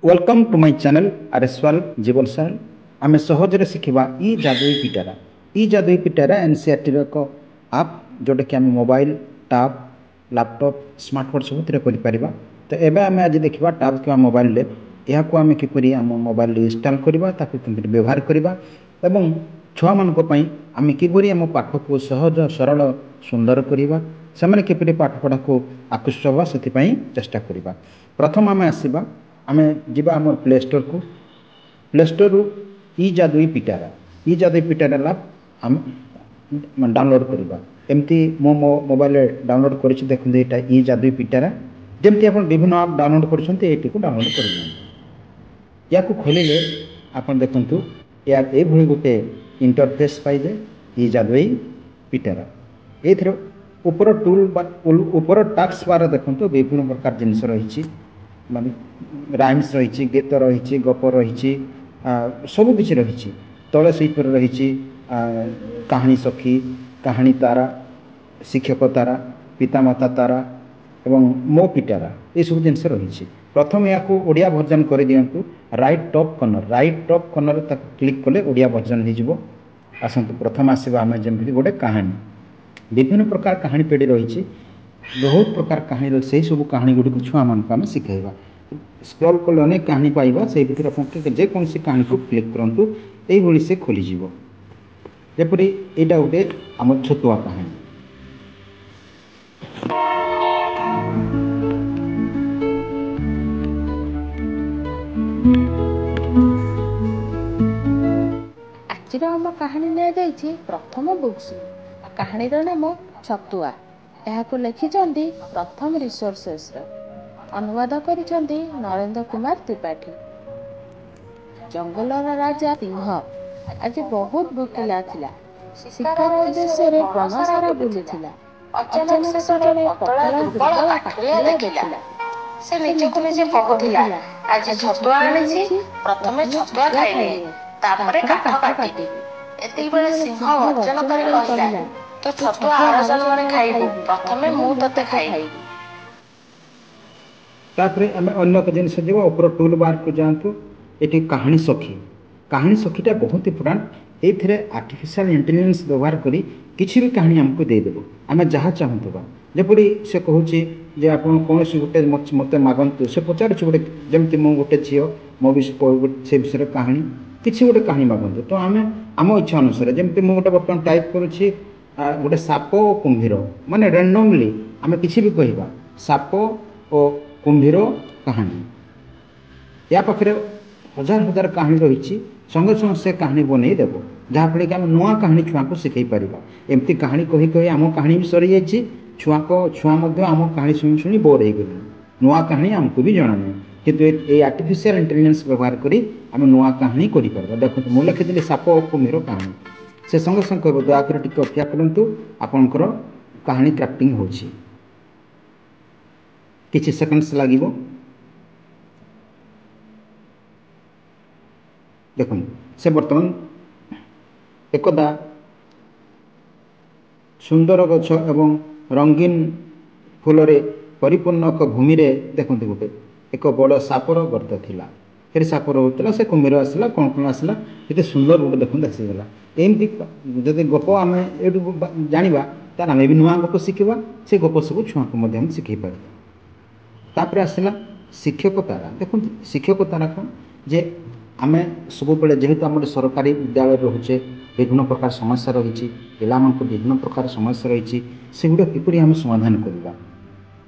Welcome to my channel आरएसवाल जीवन साल आम सहजरे शिखा इ जादुई पिटारा। इ जादुई पिटारा एनसीईआरटी एक आप जोटा कि आम मोबाइल टैब लैपटॉप स्मार्टफोन सब कर। तो एबे आम आज देखा टैब कि मोबाइल यह आम किपरि आम मोबाइल इंस्टॉल करवा व्यवहार करवा एवं छुआ मानी आम किपरि आम पाठ को सहज सरल सुंदर करवा से किपरि पाठ पढ़ा को आकृष्ट हवा से चेष्टा करवा। प्रथम आम आसवा आम जीवा आम प्ले स्टोर को प्ले स्टोर रु इ जादुई पिटारा लैप आम डाउनलोड करवा। एमती मो मोबाइल डाउनलोड कर देखते यहाँ इ जादुई पिटारा जमती आप विभिन्न आप डाउनलोड कर डाउनलोड कर या खोलिले आप देखु यार ये गोटे इंटरफेस पाइबे इ जादुई पिटारा। ये ऊपर टूल ऊपर टास्क बार देखो विभिन्न प्रकार जिनस रही माने राइम्स रही गीत रही गप रही सबकि रही तले से रही कहानी सखी कहानी तारा शिक्षक तारा पितामाता तारा एवं मो पिटारा ये सब जिनस रही। प्रथम या ओडिया वर्जन कर दिंतु राइट टॉप कॉर्नर क्लिक कले ओडिया वर्जन हो आसतु। प्रथम आसवा आम जमी गोटे कहानी विभिन्न प्रकार कहानी पेढ़ी रही बहुत प्रकार कहानी से सब कहानी गुड़ी छुआ मानक आम शिखेबा। स्क्रॉल कले अनेक कहानी पाइबा से भर जेकोसी कहानी को क्लिक करूँ ये से खोलीज जपरी यहाँ गोटे आम छतुआ कहानी। आज आम कहानी नि प्रथम बुक्स कहानी नाम छतुआ। यह लिखिं प्रथम रिसोर्सेस अनुवाद कर नरेंद्र कुमार त्रिपाठी। जंगलर राजा सिंह आज बहुत भोकिला थिला। शिकार उद्देश्य वनसारा बुलुथिला। अचानक से जड़े पतला दुर्बल काठिया देखिला। से निजको निजे कहूथिला आज छतुआ आनिछि प्रथमे छतुआ खाइबे तापरे काठ काटिबे। एतिक बेले सिंह गर्जन कर कहला तो छतुआ आर जन्मरे खाइबू प्रथमे मु तते खाइबी। तापरे आम अन्य जिन ऊपर टूल बार को जातु ये कहानी सखीटा बहुत इंपोर्टाट। ये आर्टिफिशियल इंटेलिजेंस व्यवहार करी किसी भी कहानी आमको देदेव आम जहाँ चाहूबा जपरी से कहूँ जे आप कौन गोटे मत मागंतु से पचार गोटे जमी मु गोटे झील मो से विषय कहानी किसी गोटे कहानी मागंतु तो आम आम इच्छा अनुसार जमी मुझे बर्तमान टाइप करुँची गोटे साप और कुंभीर माने रैंडमली आम किसी भी कहवा साप और कुंभीर कहानी या पाखे हजार हजार कहानी रही संगे संगे से कहानी बनई देव जहाँफल कि आम नुआ कहानी छुआ को शिखई पार। एमती कहानी कही कही आम कहानी भी सरी जाइए छुआ आम कहानी शुणी शुणी बोर हो गले नुआ कहानी आमको भी जना नहीं किंतु ये आर्टिफिशियल इंटेलिजेंस व्यवहार करी आम नुआ कहानी कर देखो मुझे लिखी साप और कुम्भीर कहानी से संगे संगे कह दयाकर टी अपेक्षा करूँ आपंकर कहानी क्राफ्टिंग हो किछि सेकेंड्स लगे देखो से बर्तमान एकदा सुंदर गछ एवं रंगीन फूल परिपूर्ण एक भूमि रे देखते गोटे एक बड़ सापर गर्त थिला फिर सापर होता से कुम्भीर आसला कौन आसला ये सुंदर गोटे देखते आसीगला। एमती जब गप आम ये जाना तार आम भी नुआ गप शिखा से गप सब छुआ को शिखई पार। तापर आसला शिक्षक तारा देखो शिक्षक तारा कौन जे आम सब बेले जेहेतु आम सरकारी विद्यालय रोचे विभिन्न प्रकार समस्या रही पिला विभिन्न प्रकार समस्या रही से गुड़ा किपरि आम समाधान करवा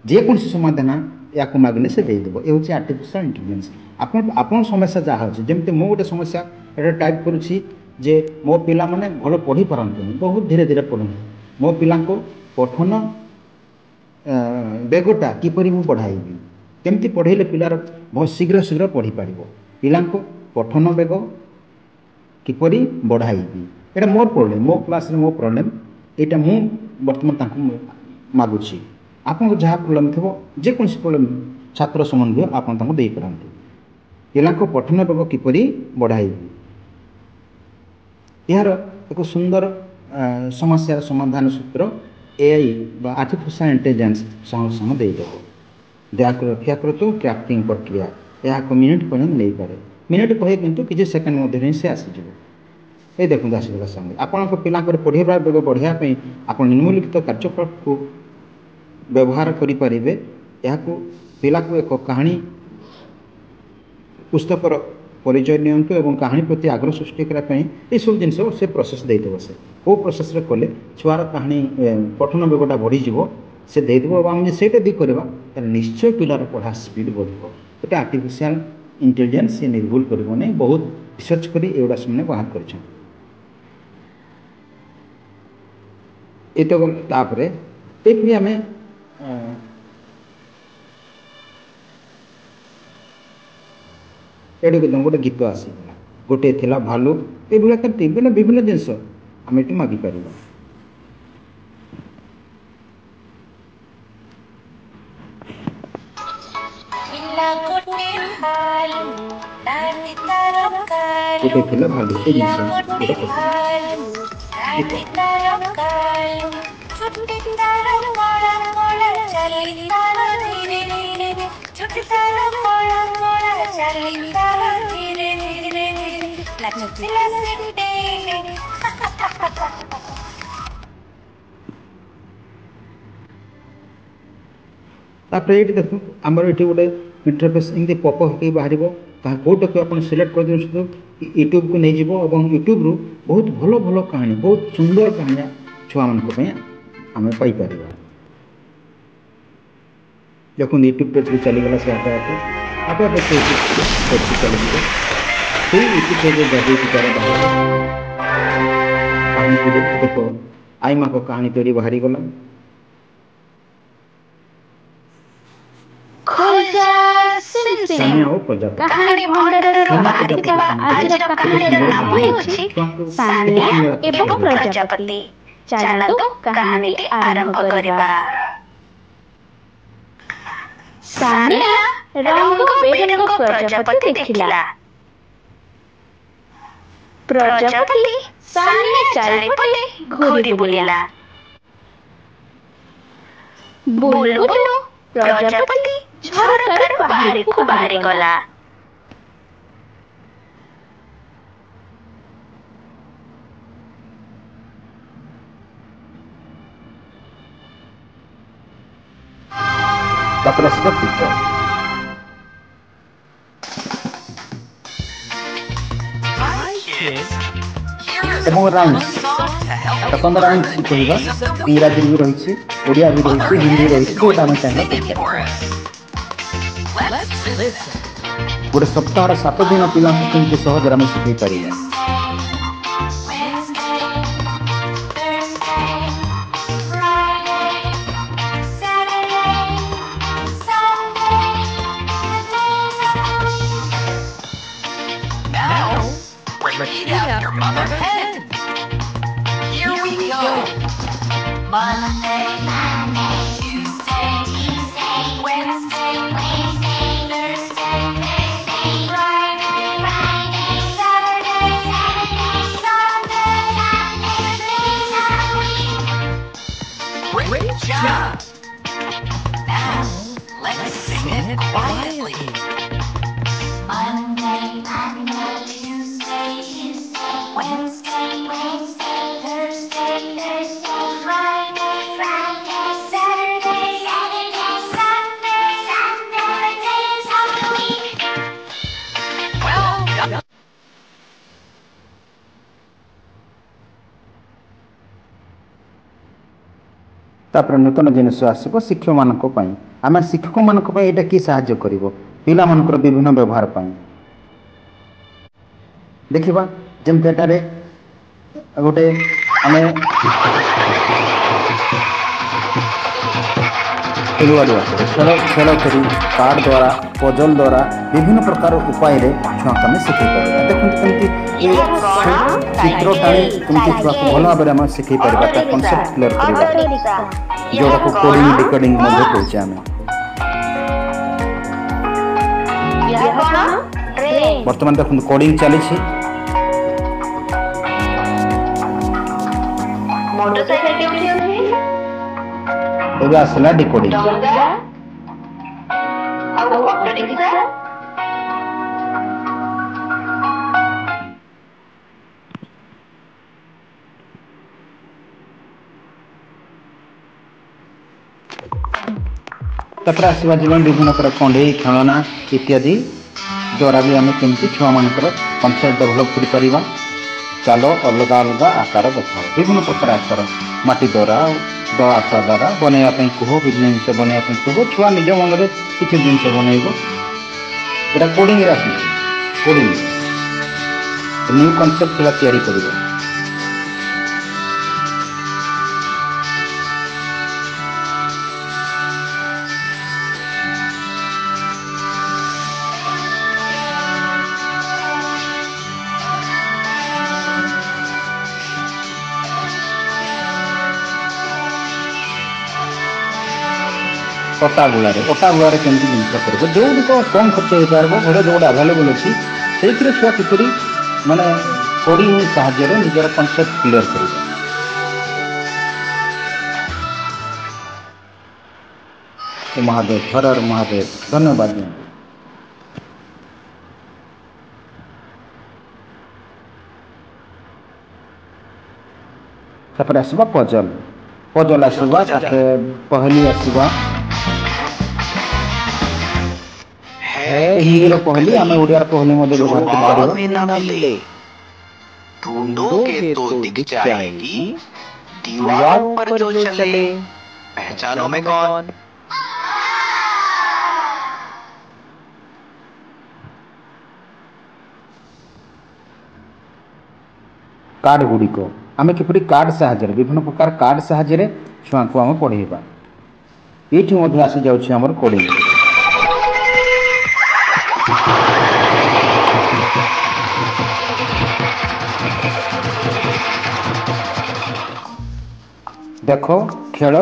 जेकोसी समाधान या मागने से देदेव ये हूँ आर्टिफिशियल इंटेलिजेंस। आपन समस्या जहाँ अच्छे जमी मु गोटे समस्या ये टाइप करुँची जे मो पिला माने भल पढ़ी पारती बहुत धीरे धीरे पढ़ती मो पिला पठन बेगटा किपरि मु बढ़ाइबी केमती पढ़ेले पिलार बहुत शीघ्र शीघ्र पढ़ी पार पिला पठन बेग किपरि बढ़ाइबी एटा मोर प्रोब्लेम मो क्लास मो प्रोब्लेम यहाँ मु बर्तमान मागुची आपको जहाँ प्रोब्लेम थो जेकोसी प्रोब्लेम छात्र संबंधी आप दे पारती पिला पठन बेग किपरि बढ़ाइबी यार एक सुंदर समस्या समाधान सूत्र एआई बा आर्टिफिशियल इंटेलिजेंस संग संग देदेव। दयाकर रक्षा करतु क्राफ्टिंग प्रक्रिया यहाँ मिनिट पर्यंत नहीं पारे मिनिट कहे किंतु किसी सेकेंड मध्य ही से आसीज ये देखो आसगला संगे आपण पिला पढ़ाइबा बेग बढ़ाई आप निम्नलिखित कार्यकलाप को व्यवहार करें यहाँ पिला को एक कहानी पुस्तकर परिचय नियंतु एवं कहानी प्रति आग्रह सृष्टि करने ये सब जिन से प्रोसेस देदेव से वो प्रोसेस कले छुआर कहानी पठन बेगटा बढ़ीज से देदेव आम से करवा निश्चय पिलार पढ़ा स्पीड बढ़ो ये आर्टिफिशियल इंटेलिजेंस ये निर्भुल कर बहुत रिसर्च कर एगुड़ा से बाहर कर आम एडे गोटे गीत आसीगला गोटे थिला भालू ये विभिन्न विभिन्न जिनस आम ये मागि पार गोटे थिला भालू ये जिनस ये देखो आमर ये गोटे इंटरफेस एमती पप हो बाहर कौटा को आप सिलेक्ट कर यूट्यूब को नहीं जीव और यूट्यूब रु बहुत भल भल कहानी बहुत सुंदर कहानियाँ छुआ मान आम पाइपर देखो यूट्यूब पेज भी चलीगला से आप चल यूट्यूब पेज जादू पिटार कहानी देखो आई माँ को कहानी तोड़ी बाहरी गला सानिया प्रजापति कहानी भंडारर बाहरिथिबा आजिर कहानीर नाम हेउछि सानिया एवं प्रजापति। चलतु कहानी आरंभ करिबा। सानिया रंग बेरंग प्रजापति देखिला। प्रजापति सानिया चारिपटे घूरी बुलिला। बुलबुल प्रजापति झरकार बाहर को बाहरी गला। इंग्राजी भी रही ओडिया भी रही हिंदी रही गोटे सप्ताह 7 दिन पिला केमती सहज आम शिखई पार Repeat after Mother Hen. Here we go. Monday, Monday, Tuesday, Tuesday, Wednesday, Wednesday, Thursday, Thursday, Friday, Friday, Saturday, Saturday, Sunday, Sunday, Sunday. Great job. Now let's sing it quietly. Monday, Monday, Tuesday, Tuesday, Wednesday, Wednesday, Thursday, Thursday, Friday, Friday, Saturday, Saturday, Sunday, Sunday, days of the week. Well done. तापर नूतन जिनस आसब शिक्षक मानी आम शिक्षक मानी यहाँ कि साहाय्य कर पिला मानकर विभिन्न व्यवहार पाई देखा जमती गोटे आम खेल खेल कर कार्ड द्वारा पजल द्वारा विभिन्न प्रकार उपाय छुआ आम शिखई पार देखते कमी चित्र टाणी कमी छुआ को भल भाव में शिखई पार कनसेप्ट क्लियर करवा जोटा को कोडिंग डिकोडिंग कहचे आम बर्तमान देखो कोडिंग चली आसला डिकोडिंग तापर आसवा जीवन विभिन्न प्रकार कंडे खेलना इत्यादि द्वारा भी आम केमती छुआ मानकर कनसेप्ट डेभलप कर चलो अलग अलग आकार देखा विभिन्न प्रकार आकार माटी द्वारा आकार द्वारा बनवाई कह विभिन्न जिन बनवाई कह छुआ निज मन में किसी जिन बनइब यहाँ कोडिंग कोडिंग न्यू कनसेप्ट तैयारी कर अटा गुड़े केमती जिन कर जो कम खर्च हो पार घर जो आभेलेबल अच्छी से छुआ किपरि माने कोडिंग साहाय्य निजर कनसेप्ट क्लियर कर महादेव हर हर महादेव धन्यवाद। तापर आसवा पजल पजल आसवा पहली आसवा पहली आम ओडिया पहली व्यवहार ढूंढो के तो दिख जाएगी दीवारों पर जो चले पहचानो मैं कौन। कार्ड गुड़िक आम किपरि कार्ड साहाय्य विभिन्न प्रकार कार्ड साहाय्य छुआ को आम पढ़ेबा ये आसी जामर कोडिंग देख खेल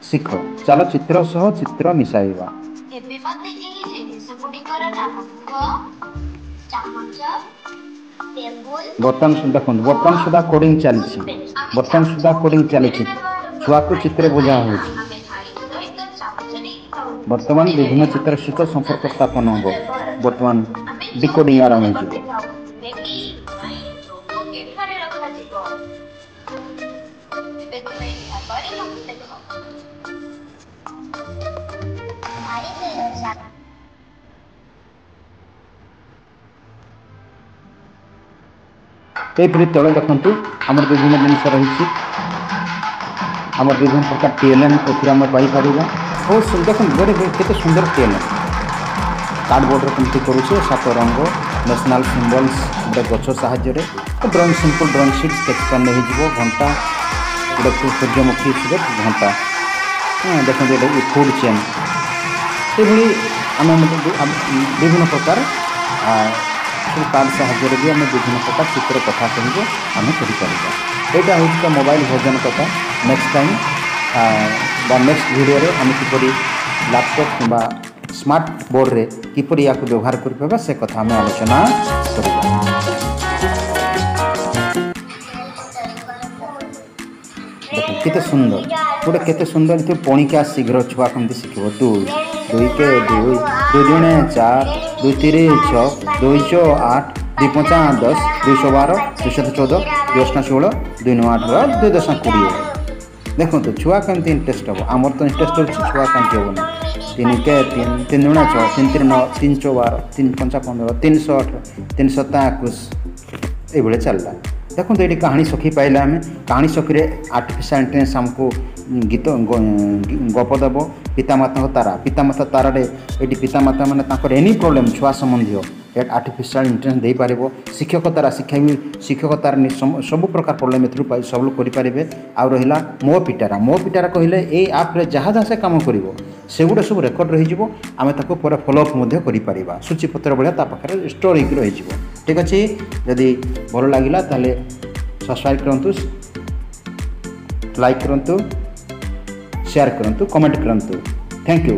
शिख चलो चित्र सह चित्र मिसाइबा बर्तमान देखो बर्तमान सुधा कोडिंग चली बर्तमान सुधा कोडिंग चली छुआ को चित्र बुझा हो बर्तमान विभिन्न चित्र शिख संपर्क स्थापन हो बर्तमान डिकोडिंग आरंभ हो तले देखु आम विभिन्न जिनस रही आम विभिन्न प्रकार टीएलएम आम पाइपर बहुत देखो केते सुंदर टीएलएम कार्डबोर्ड कमी करुचे 7 रंग नेशनल सिम्बल्स गोटे गछ साहाय्य drawing simple drawing sheet sketch pen हो घंटा गोटे सूर्यमुखी घंटा देखते फूड चेन से आम विभिन्न प्रकार कार्ड साहाय्य भी आम विभिन्न प्रकार चित्र कथा कह आम कर यहाँ मोबाइल वर्जन कथा नेक्स्ट टाइम नेक्स्ट वीडियो रे आम किपरि लैपटॉप किंबा स्मार्ट बोर्ड रे किपरि या व्यवहार कर से कथा आम आलोचना करिबा। केते सुंदर गोटे केते सुंदर पणिका शीघ्र छुआ कमी शिखब 2 2 के 2 2 दुणे 4 2 3 6 2 6 8 2 5 10 2 12 2 14 2 16 2 9 18 2 10 20 देखो तो छुआ कमी इंटरेस्ट हम आमर तो इंटरेस्ट हो छुआ कहीं हेन 3 के 3 3 दुणे 6 3 3 9 3 12 3 5 15 318 327 ये चलला देखो तो ये कहानी सखी पाइला आम कहानी सखी रे आर्टिफिशियल इंटेलिजेंस हमको गीत गप देव पितामाता तारा पितामाता तारा ये पितामाता मैंने एनी प्रोब्लेम छुआ संबंधी आर्टिफिशियल इंटेलिजेंस दे पार शिक्षकतार शिक्षा भी शिक्षकतार सब प्रकार प्रोब्लेम ए सल्व करेंगे आ रहा मो पिटारा कहले ये आप्रे जहाँ जहाँ से कम कर सेगुड़ा सब रेकर्ड रही आम पर फॉलोअप कर सूचीपत्र भाया पाखे स्टोर हो रही ठीक अच्छे जदि भल लगे ताले सब्सक्राइब करूँ लाइक करूँ शेयर करूँ कमेंट करूँ थैंक यू।